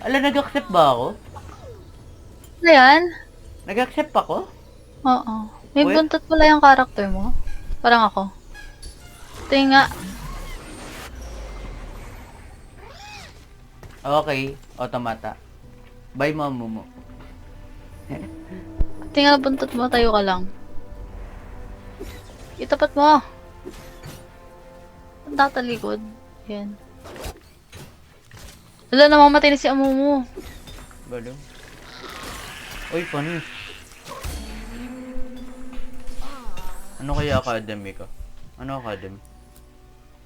Ala, nag-accept ba ako? Ano yan? Nag-accept ako? Oo. May Wait. buntot pala yung character mo. Parang ako. Tingin nga. Okay, automata. Bye, mamumu. Tingin nga buntot mo, tayo ka lang. Itapat mo. Ang tatalikod. Yan. Wala, namamatay na si Amumu. Balo. Uy, panis. Ano kaya academy ko? Ano academy?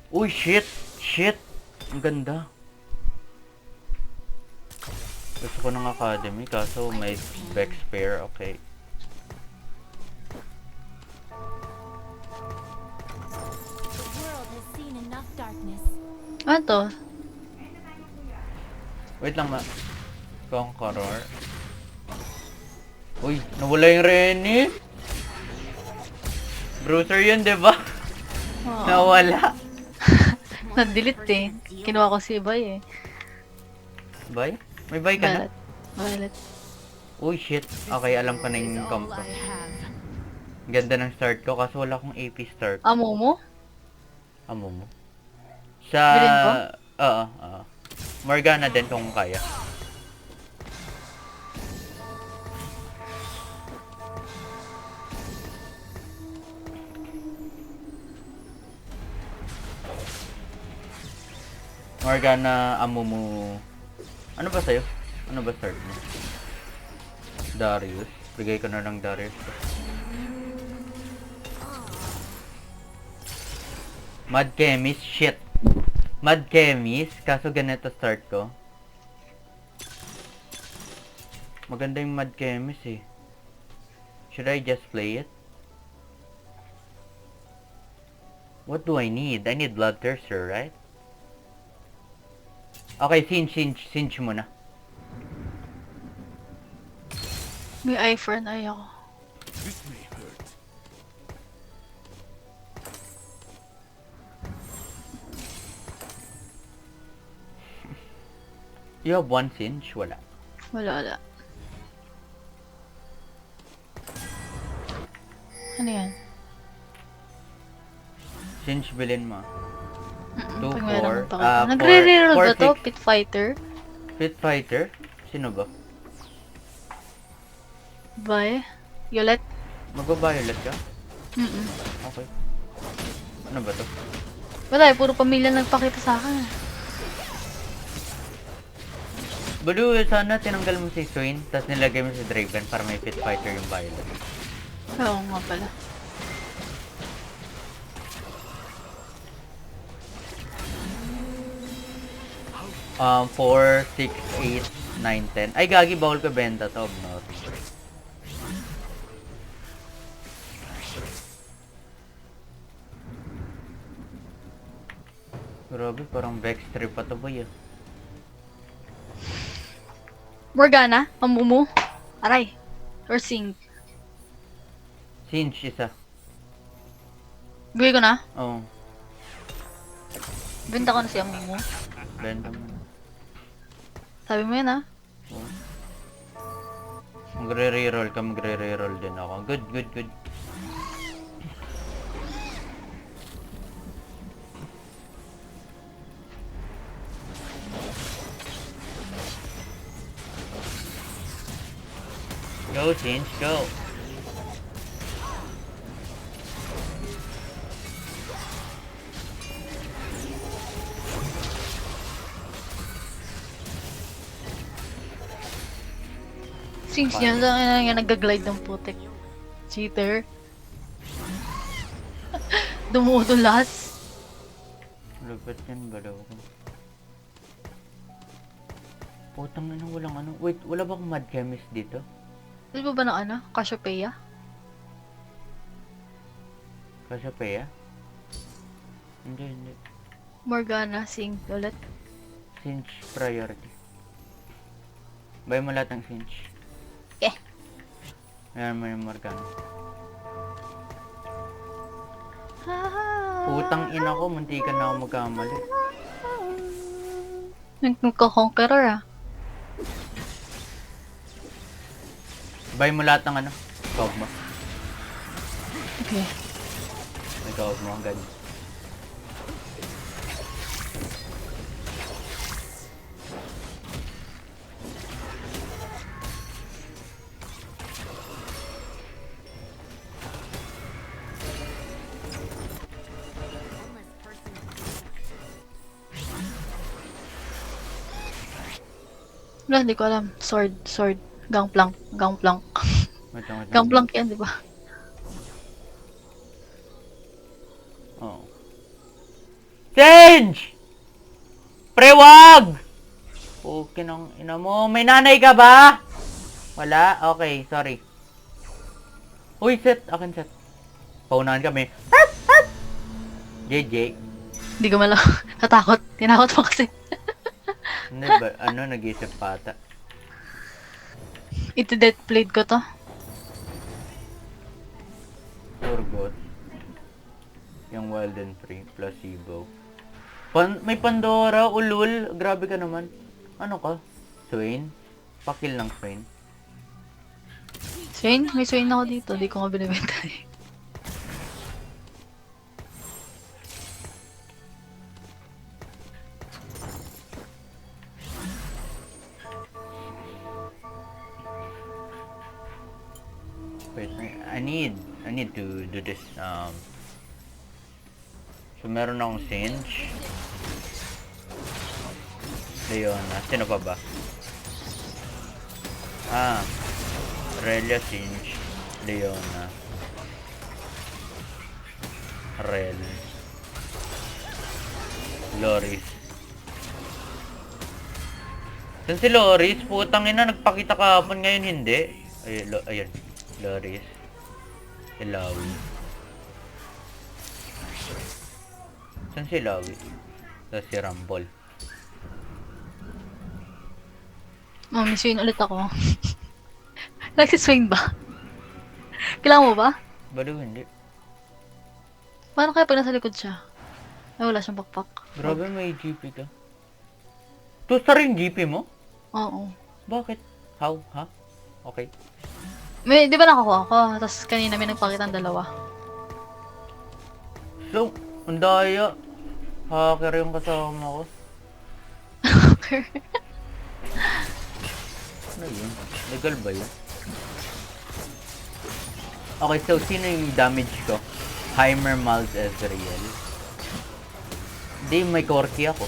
Uy, shit! Shit! Ang ganda. Gusto ko ng academy, kaso may Vex pair, okay. Ano to? Wait lang ma. Conqueror. Uy, nawala yung Renny. Bruiser yun, diba? Oo. Nawala. Na-delete eh. Kinuha ko si Ibay eh. Bye? May bye ka na? Violet. Violet. Uy, shit. Okay, alam ko na yung comp ko. Ganda ng start ko, kaso wala akong AP start. Amumu? Amo mo. Sa... Bilhin ko? Oo. Morgana din kung kaya. Morgana, Amumu. Ano ba sa'yo? Ano ba start mo? Darius. Bigay ko na lang Darius. Mad Chemist, shit. Mad Chemist, kaso ganito start ko. Maganda yung Mad Chemist eh. Should I just play it? What do I need? I need Bloodthirster, right? Okay, Singe muna. May eye for an eye ako. This may hurt. You have one Singe? Wala. Wala. Ano yan? Singe bilhin mo. 2, Pag meron 4. pa kita. Nagre-reroll ba to? 6. Pit Fighter? Pit Fighter? Sino ba? Bye? Yolet? Magbabayolate ka? Mm-mm. Okay. Ano ba to? Wala eh, puro pamilya nagpakita sa akin. Balu, sana tinanggal mo si Swain, tapos nilagay mo si Draven para may Pit Fighter yung Violet. Oo nga pala. Um, 4, 6, 8, 9, 10. Ay, gagi, bawal ko benta to. No. Grabe, parang Vex 3 pa to boy ah. Morgana? Amumu? Aray. Or Sing? Singe isa. Bigay ko na? Oo. Benta ko na si Amumu. Benta mo na. Sabi mo yan ah. Oo. Magre-reroll ka, magre-reroll din ako. Good. Go, Singe, go! Sings yan. Saan nga nag-glide ng putik? Cheater. Dumudulas. Lupit yan ba daw ko? Putang na walang ano. Wait, wala ba akong Mad Chemist dito? Di ba ng ano? Cassiopeia? Cassiopeia? Hindi. Morgana, Sing, ulit. Singe priority. Buy mo lahat ng Singe. Eh. Ayan mo yung Morgana. Putang ina ko, muntikan na ako magkamali. Nagko-conqueror ah. Buy mo lahat ng ano. Kog'Maw. Okay. May Kog'Maw agad. Wala, hindi ko alam. Sword. Gangplank. Wait lang, wait lang. Gangplank yan, di ba? Oo. Change! Pre, wag! Okay ng ina mo. May nanay ka ba? Wala? Okay, sorry. Uy, set. Akin set. Paunahan kami. JJ. Hindi ko malam. Natakot. Tinakot mo kasi. Hindi ba? Ano, nag-isip pa ata. Ito death blade ko to. Urgot. Yung Wild and Free. Placebo. May Pandora. Ulul. Grabe ka naman. Ano ka? Swain? Pakil ng Swain. Swain? May Swain ako dito. Di ko nga binibenta eh. Wait, I need to do this. So meron akong Singe. Leona. Sino pa ba? Relia, Singe, Leona, Rel, Loris. Saan si Loris? Putang ina, nagpakita kahapon, ngayon hindi. Ayun. Loris. Ilawi. Saan si Ilawi? Tapos si Rumble. Oh, may Swain ulit ako. Nagsiswain ba? Kailangan mo ba? Baliw, hindi. Paano kaya pag nasa likod siya? Ay, wala siyang backpack. Grabe, may GP ka. 2-star yung GP mo? Oo. Bakit? How? Ha? Okay. May, di ba nakakuha ko? Tapos kanina may nagpakita ng dalawa. So, ang daya. Hacker yung kasama ko. Ano yun? Legal ba yun? Okay, so sino yung damage ko? Heimer, Malz, Ezreal. Hindi, may Corki ako.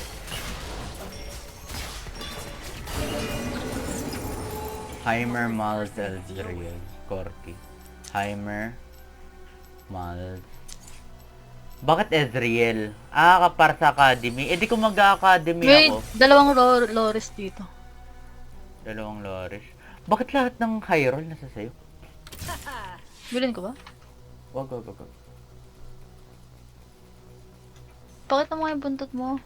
Heimer, Malz, Ezreal. Corki. Heimer, Malz. Bakit Ezreal? Para sa Academy. Eh di ko mag-Academy May ako. dalawang Loris dito. Dalawang Loris. Bakit lahat ng high roll nasa sayo? Bilhin ko ba? Wag. Pakita mo nga yung buntot mo.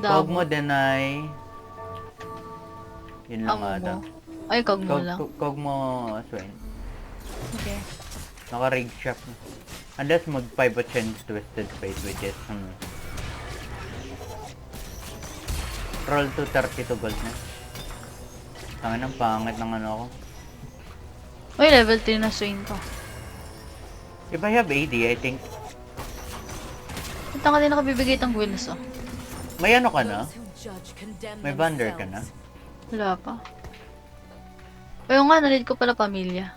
Kog mo, deny. Yun lang Kog ata. mo. Ay, kog mo lang. Kog mo, Swain. Okay. Naka-rig shop. Unless mag-pivot change Twisted Fate, which is roll to 32 gold na. Tangin ang pangit ng ano ako. Uy, level 3 na Swain ko. If I have AD, I think Ito ka din nakabibigay itong wheels, oh. may ano ka na? May Vander ka na? Wala pa. Pero nga, nalid ko pala pamilya.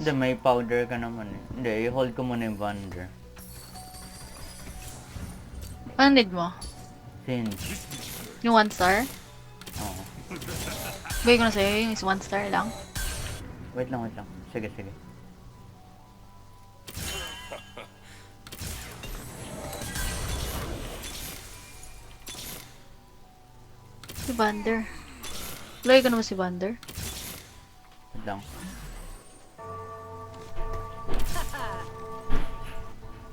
Hindi, may powder ka naman eh. Hindi, i-hold ko muna yung Vander. Ano need mo? Singe. Yung 1 star? Oo. Bigay ko na sa'yo yung 1 star lang. Wait lang. Sige. Si Vander. Lagay ko naman si Vander. Wait lang.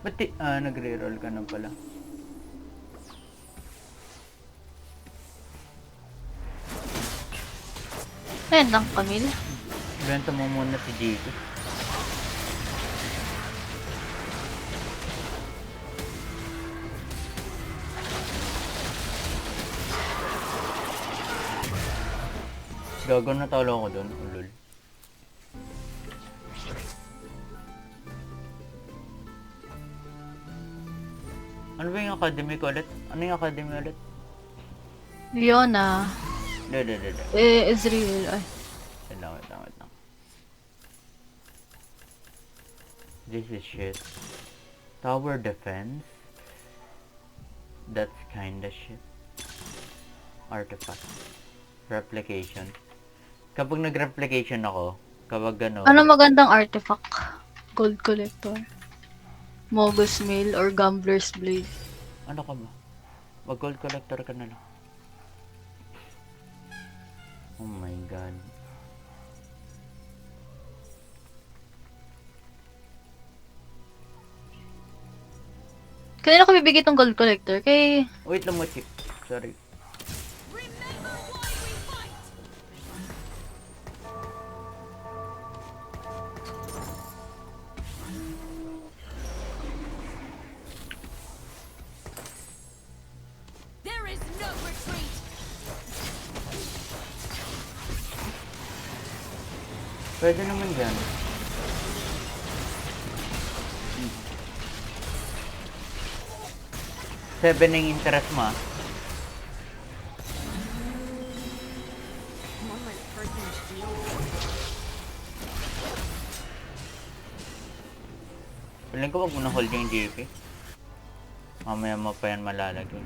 Ba't nagre-roll ka na pala? Ayan lang, Camille. Benta mo muna si Jake. Gago na talo ako doon, ulol. Ano ba yung academy ko ulit? Ano yung academy ulit? Leona. Hindi. Ezreal. Ay. Wait lang. This is shit. Tower defense? That's kinda shit. Artifact. Replication. Kapag nag-replication ako, kapag ano... Ano magandang artifact? Gold collector. Mogus mail or gambler's blade. Ano ka ba? Mag-gold collector ka na lang. Oh my god. Kanina ko bibigay tong gold collector? Kay... Wait lang mo, Chip. Sorry. There is no retreat. Pwede naman dyan. Seven ang interest mo ah. One person shield. Piling ko wag mo na hold yung JP. Mamaya mo pa yan malalagay.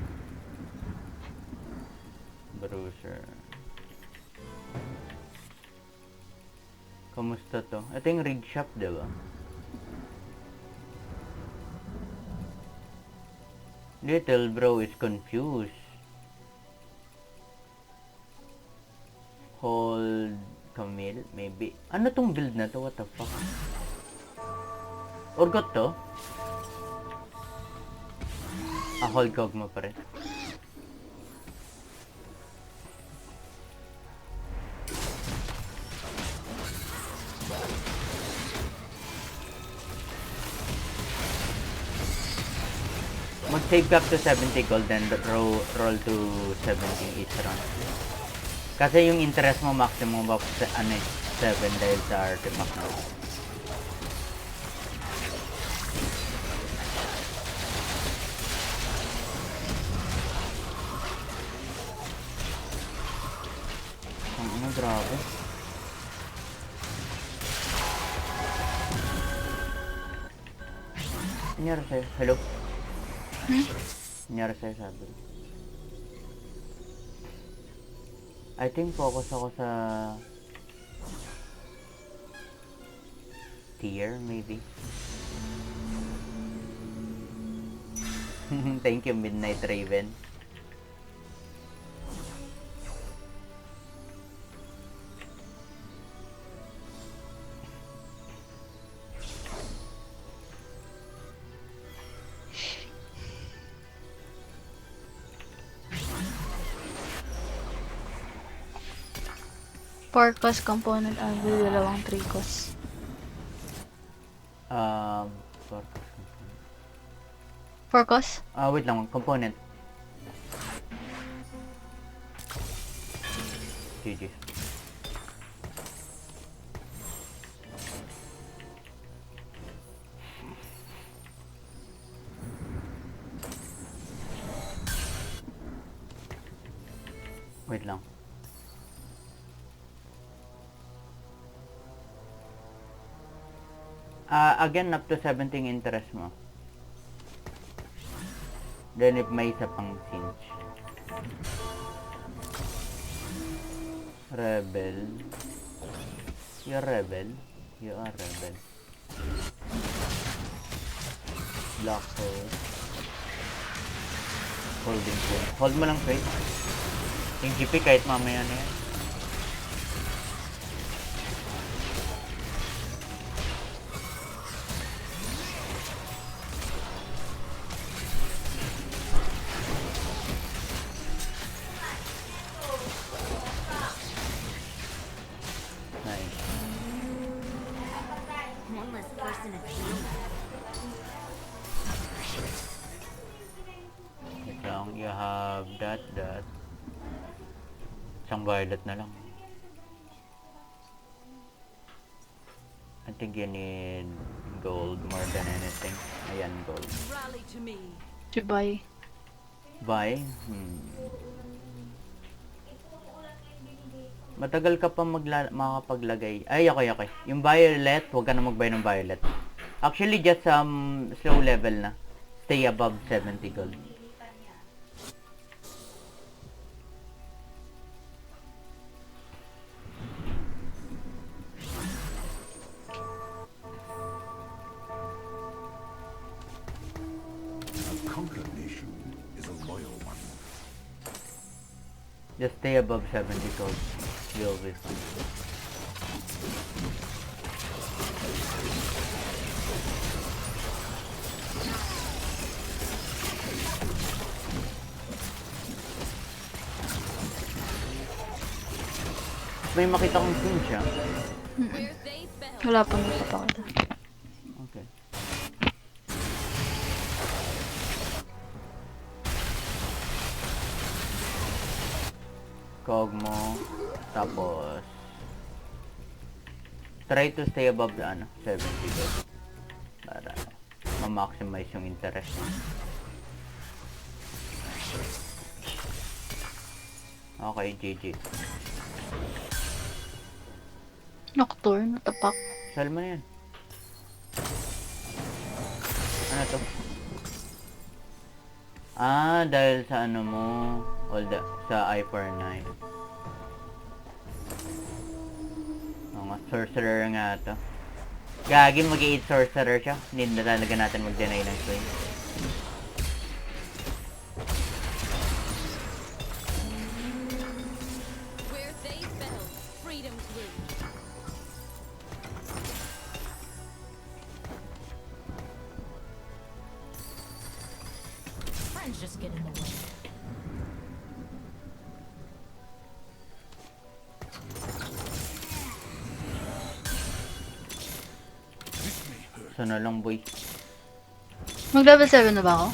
Bruiser. Kamusta to? Ito yung rig shop, diba? Little bro is confused. Hold Camille, maybe. Ano tong build na to? What the fuck? Urgot to? Hold Kog'Maw pa rin. Mag-save ka up to 70 gold and roll to 70 each round. Kasi yung interest mo maximum of 7 dahil sa artifact na. Ano, grabe. Nangyari sa'yo? Hello? Nangyari sa'yo, sabi. I think focus ako sa tier, maybe. Thank you, Midnight Raven. Forecast component anvil, dalawang 3 cost. Focus. Forecast? Wait lang, component. GG. Wait lang. Again, up to 17 interest mo. Then if may isa pang cinch. Rebel. You're rebel. You are rebel. Black hole. Holding phone. Hold mo lang, Faith. Yung GP kahit mamaya na yan. Nice. One less person to shield. Wait lang, you have that. Isang violet na lang. I think you need gold more than anything. Ayan, gold. Rally to me. Si Bay. Bye? Matagal ka pa makapaglagay. Ay, okay. Yung violet, huwag ka na magbay ng violet. Actually, just slow level na. Stay above 70 gold. A conquered nation is a loyal one. Just stay above 70 gold. You'll be fine. May makita kong queen siya. Where they fell. Wala pang napapakita. Okay. Kogmo. Tapos try to stay above the 70 gold. Para ma-maximize yung interest. Okay, GG. Nocturne, natapak. Sell mo na yan. Ano to? Dahil sa ano mo, sa I-4-9. Oo nga, sorcerer nga to. Gagi, mag-8 sorcerer siya. Hindi na talaga natin mag-deny ng swing. Where they fell. Freedom's win. Friends just get in the way. This may hurt. So na lang, boy. Mag-level 7 na ba ako?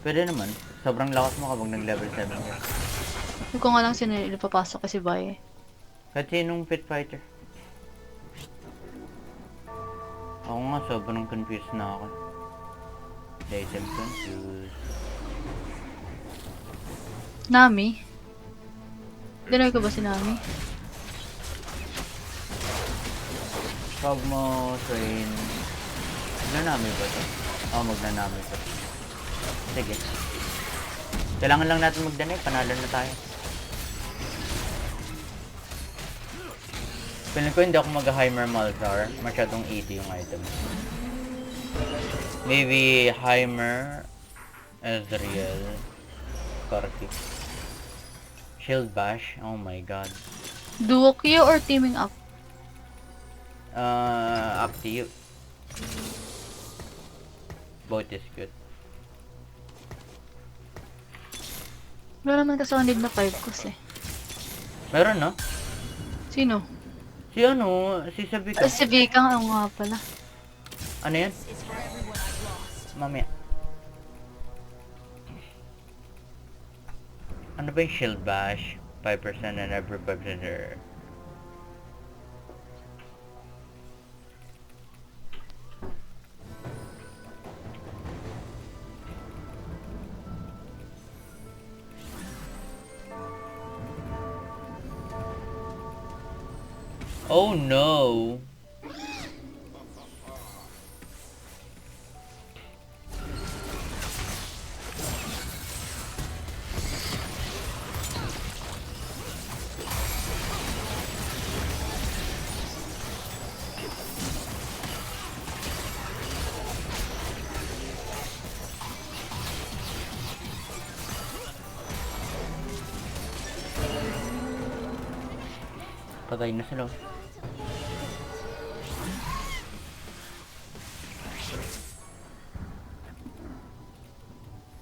Pwede naman. Sobrang lakas mo kapag nag-level 7 ka. Hindi ko nga lang sino ipapasok kasi Bay. Kahit sinong pit fighter. Ako nga, sobrang confused na ako. Dahil I'm confused. Nami? Dinoy ko ba si Nami? Pag mo train... Magnanami ba ito? Magnanami ito. Sige. Kailangan lang natin magdanay, panalo na tayo. Feeling ko hindi ako mag-Heimer Malzar. Masyadong 80 yung item. Maybe Heimer, Ezreal, Karthik. Shield Bash, oh my god. Duo Q or teaming up? Up to you. Both is good. Wala naman kasi ako need na 5 kus eh. Meron no? Sino? Si Sabika. Si Vika nga nga pala. Ano yan? It's for everyone I've lost. Mamaya. Ano ba yung Shield Bash? 5% and every 5% are... Oh no! Patay na sila.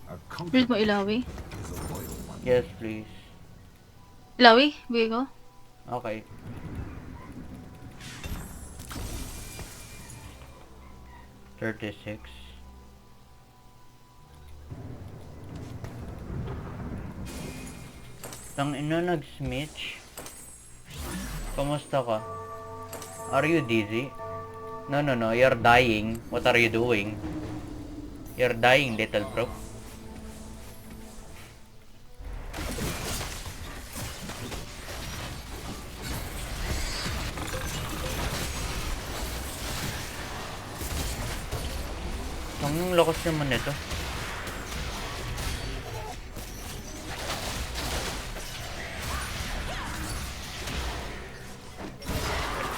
A conquered Build mo Ilawi? is a loyal one. Yes, please. Ilawi? Bigay ko? Okay. $36. Tang ina, nag-smidge. Kamusta ka? Are you dizzy? No, you're dying. What are you doing? You're dying, little bro. Anong lakas naman ito?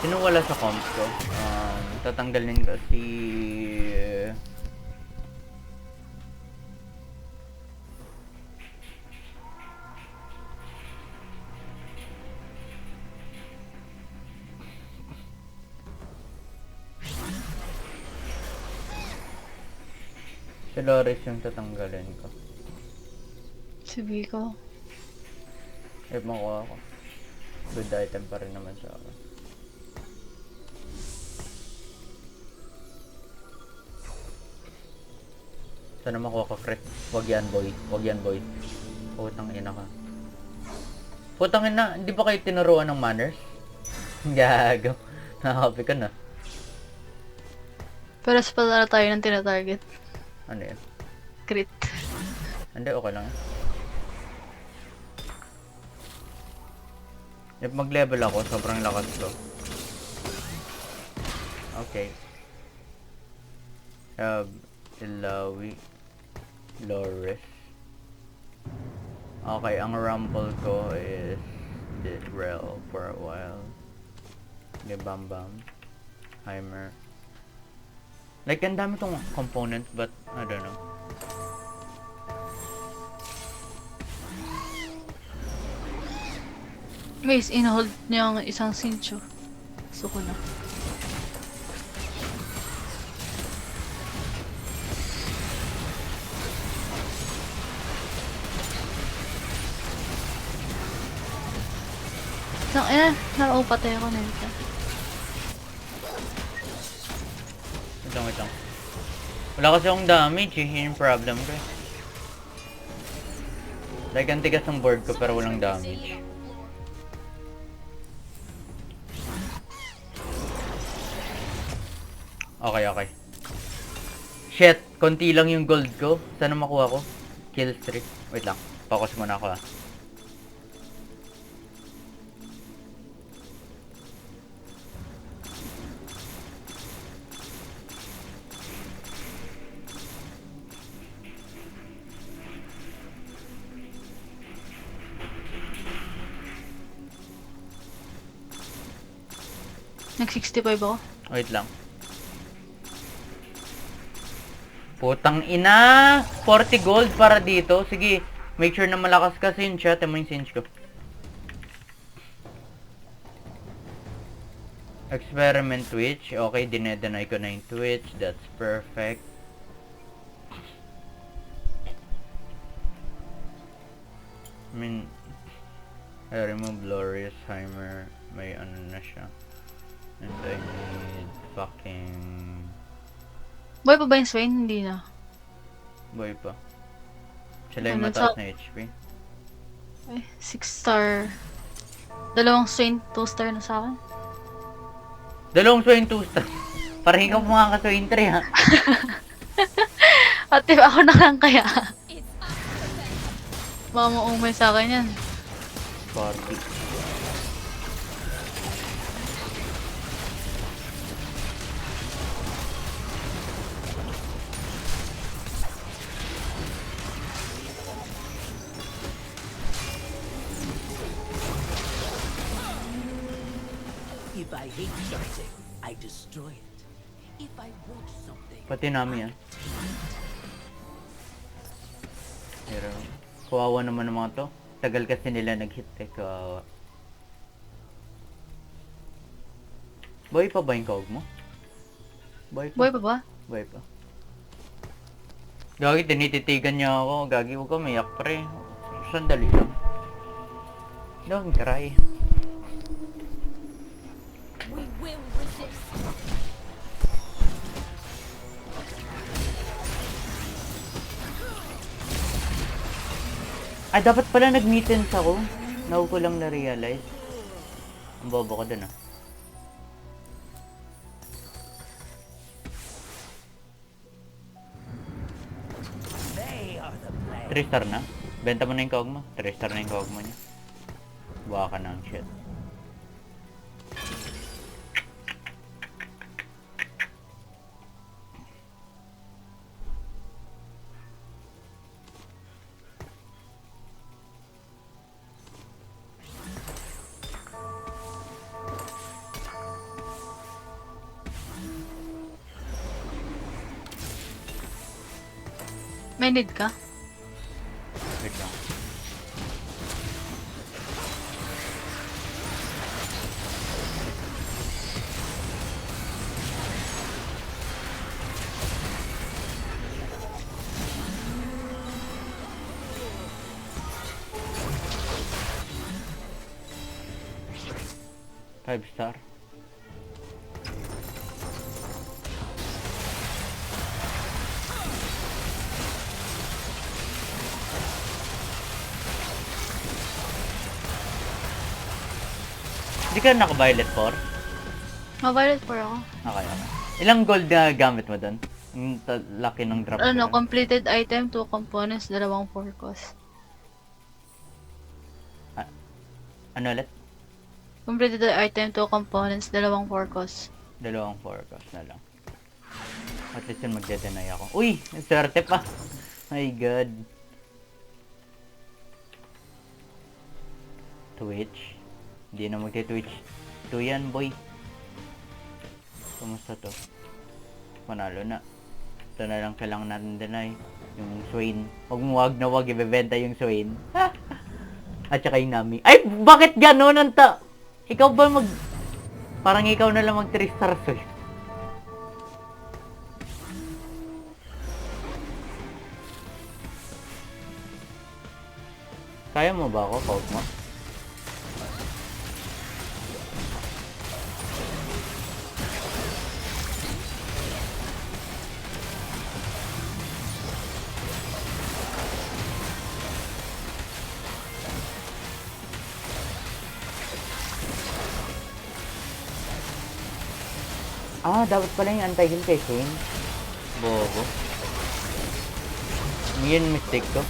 Sino wala sa comp ko? Tatanggalin ko si... Si Loris yung tatanggalin ko. Sabi ko. Eh, makuha ko. Good item pa rin naman sa akin. Sana makuha ko crit. Wag yan boy. Wag yan boy. Putang ina ka. Putang ina, hindi ba kayo tinuruan ng manners? Gago. Nakakapi ka na. Pero sa pala tayo ng tinatarget. Ano yun? Crit. Hindi, okay lang. If mag-level ako, sobrang lakas ko. Okay. Ilawi. Loris. Okay, ang rumble ko is this Rel for a while. Bam Bam. Heimer. Like, ang dami tong components, but I don't know. Guys, in-hold niya ang isang Sincho. Gusto ko na. Isang, naupatay ako na ito. Wait lang. Wala kasi akong damage eh. Yun yung problem ko eh. Like, ang tigas ng board ko pero walang damage. Okay. Shit! Konti lang yung gold ko. Sana makuha ko? Kill streak. Wait lang. Focus muna ako ah. Nag-65 ako. Wait lang. Putang ina! 40 gold para dito. Sige, make sure na malakas ka cinch ha. Tama yung cinch ko. Experiment Twitch. Okay, dinedenay ko na yung Twitch. That's perfect. I mean, I remove Glorious Heimer. May ano na siya. And I need fucking... Boy pa ba yung Swain? Hindi na. Boy pa. Sila yung Ano, mataas so- na HP. Ay, 6 star. Dalawang Swain, 2 star na sa akin. Dalawang Swain 2 star. Parang ikaw mga ka-Swain 3 ha. At if ako na lang kaya. It's up to them. Mamaumay sa akin yan. Party. If I hate something, I destroy it. If I want something, Pati namin yan. Pero, kawawa naman ng mga to. Tagal kasi nila nag-hit eh. Kawawa. Boy pa ba yung kawag mo? Boy pa. Boy pa ba? Boy pa. Gagi, tinititigan niya ako. Gagi, huwag ka mayak pre. Sandali lang. Don't cry. We will resist. Ay, dapat pala nag-mittens ako. Now ko lang na-realize. Ang bobo ko dun ah. they are the plan. 3 star na? Benta mo na yung kawag mo. 3 star na yung kawag mo niya. Buha ka ng shit. May need ka? Wait lang. Five star. Hindi ka naka-violet 4? Ma-violet 4 ako. Okay, okay. Ilang gold na gamit mo doon? Yung laki ng drop. Ano, ko. completed item, 2 components, 2 focus. Ano ulit? Completed item, 2 components, 2 focus. 2 forecast na lang. At least yun magde-deny ako. Uy! Swerte pa! My god. Twitch. Hindi na magte-twitch. 2 yan, boy. Kumusta to? Panalo na. Ito na lang kailangan natin deny. Yung Swain. Wag na wag ibebenta yung Swain. At saka yung Nami. Ay! Bakit gano'n ang Ikaw ba Parang ikaw na lang mag 3 stars eh. Kaya mo ba ako, Paul mo? Dapat pala yung anti-heal kay Queen. Bobo. Yun mistake ko.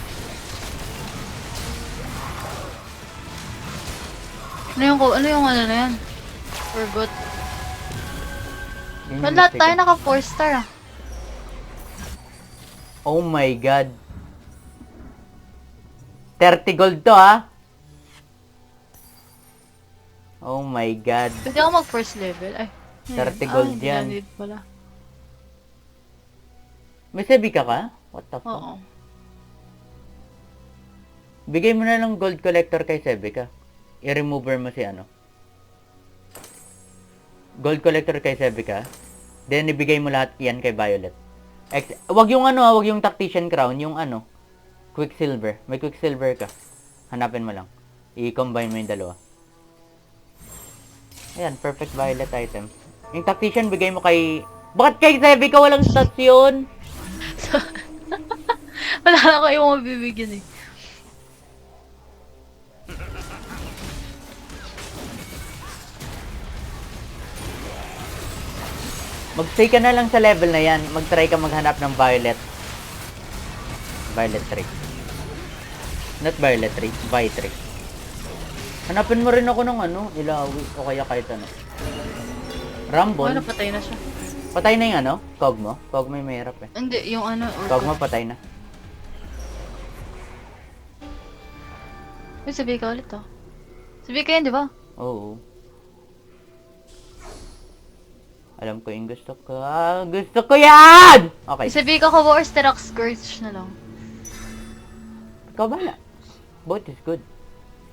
Ano yung ano na yan? Forgot. Yun yung Ba't lahat mistake tayo ko. naka 4 star ah? Oh my god. 30 gold to ha. Oh my god. Pwede ako mag first level. Ay. 30 gold hindi yan. na need pala. May sabi ka ka? What the fuck? Oo. Bigay mo na lang gold collector kay Sebica. I-remover mo si ano. Gold collector kay Sebica. Then ibigay mo lahat yan kay Violet. Wag yung ano, wag yung tactician crown, yung ano. Quicksilver. May quicksilver ka. Hanapin mo lang. I-combine mo yung dalawa. Ayan, perfect Violet item. Yung tactician bigay mo kay... Bakit kay Sebica walang stats yun? Wala na ko yung mabibigyan eh. Mag-stay ka na lang sa level na yan. Mag-try ka maghanap ng Violet. Violet 3. Not Violet 3, Vi 3. Hanapin mo rin ako ng ano, Ilawi o kaya kahit ano. Rumble. Ano, patay na siya. Patay na yung ano? Kogmo? Kogmo yung mahirap eh. Hindi, yung ano, Kogmo patay na. Uy, sabi ka ulit oh. Sabi ka yan, di ba? Oo. Alam ko yung gusto ko. Ah, gusto ko yan! Okay. Sabi ka ko War Sterak Scourge na lang. Ikaw bala. Both is good.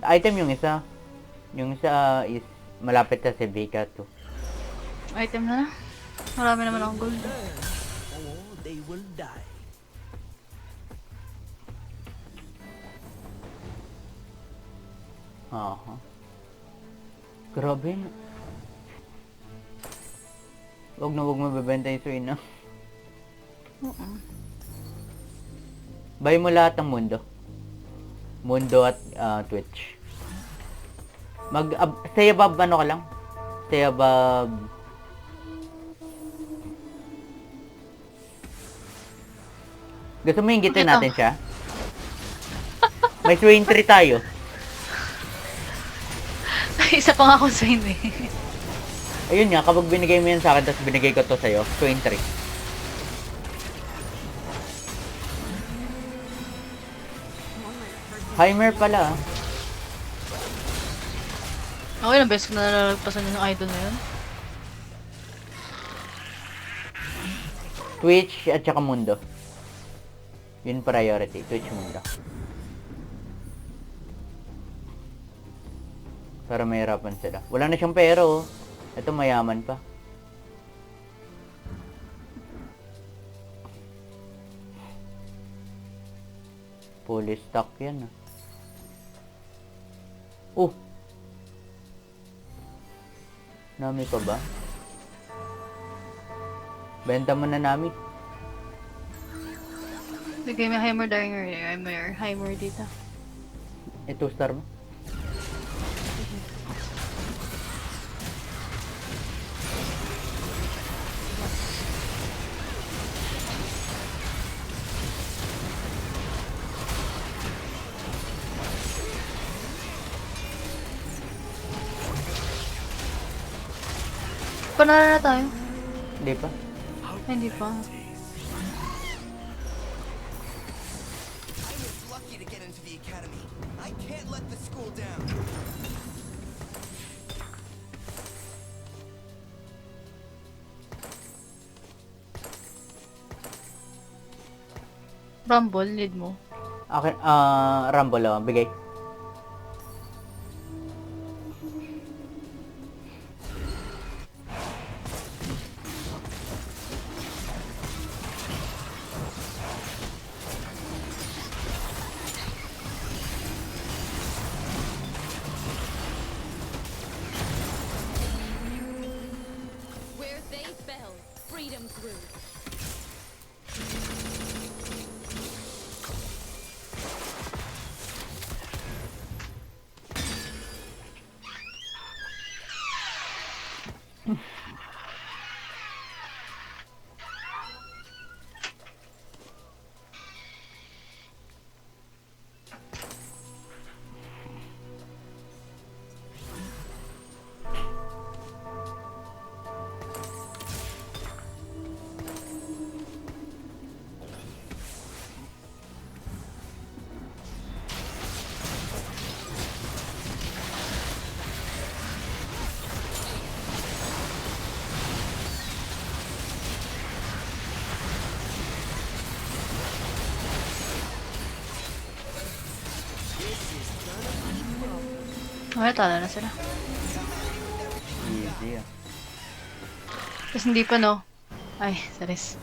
Item yung isa. Yung isa is malapit sa Sebica to. Item na na. Marami naman akong gold. Or they will die. Aha. Grabe na. Huwag mabibenta yung Suina. Buy mo lahat ng mundo. Mundo at Twitch. Stay above ano ka lang? Stay above... Gusto mo inggitin natin siya? May Swain 3 tayo. Isa pa nga akong Swain eh. Ayun nga, kapag binigay mo yan sa akin, tapos binigay ko to sa'yo, Swain 3. Heimer pala ah. Ako ilang beses ko na nalalagpasan yung idol na yun. Twitch at saka Mundo. Yun priority. Twitch muna. Para mahirapan sila. Wala na siyang pera oh. Ito mayaman pa. Fully stock yan ah. Oh! Nami pa ba? Benta mo na Nami. Bigay mo Heimer Dinger. Heimer dito. Eh, 2-star mo. Panalo na tayo. Hindi pa. Ay, hindi pa. I was lucky to get into the academy. I can't let the school down. Rumble, lead mo. Akin, Rumble oh. Bigay. Where they fell, freedom grew. Okay, tala na sila. Easy ah. Tapos hindi pa, no? Ay, saris.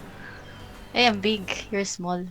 Ay, I'm big. You're small.